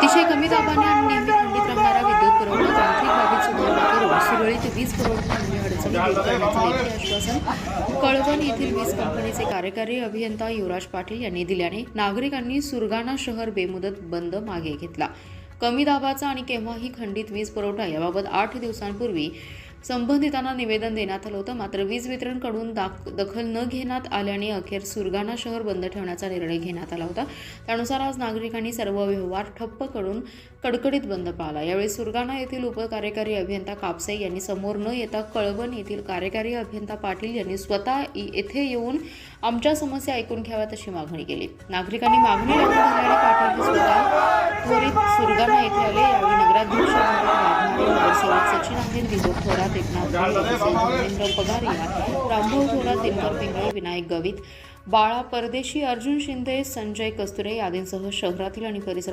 अतिशय कमी दाबाने आणि नेहमी खंडित राहणारा विद्युत पुरवठा तांत्रिक बाबीत सुधारणा करून सुरळीत वीज पुरवठा आणि अडचणी दूर करण्याचे लेखी आश्वासन कळवण येथील वीज कंपनीचे कार्यकारी अभियंता युवराज पाटील यांनी दिल्याने नागरिकांनी सुरगाणा शहर बेमुदत बंद मागे घेतला। कमी दाबाचा आणि केव्हाही खंडित वीज पुरवठा याबाबत 8 दिवसांपूर्वी संबंधितांना निवेदन देण्यात आलं होतं। मात्र वीज वितरणकडून दखल न घेण्यात आल्याने अखेर सुरगाणा शहर बंद ठेवण्याचा निर्णय घेण्यात आला होता। त्यानुसार आज नागरिकांनी सर्व व्यवहार ठप्प करून कडकडीत बंद पाळला। यावेळी सुरगाणा येथील उपकार्यकारी अभियंता कापसे यांनी समोर न येता कळवण येथील कार्यकारी अभियंता पाटील यांनी स्वतः येथे येऊन आमच्या समस्या ऐकून घ्याव्यात अशी मागणी केली। नागरिकांनी मागणी लावून धरल्याने पाटील स्वतः त्वरित सुरगाणा येथे आले। यावेळी नगराध्यक्ष नगरसेवक सचिन अहिर, दीपक थोरात, एकनाथ धर्मेंद्र पगारिया, रामभाऊ थोरात, दिनकर पिंगळे, विनायक गवित, बाळा परदेशी, अर्जुन शिंदे, संजय कस्तुरे आदींसह शहरातील आणि परिसरातील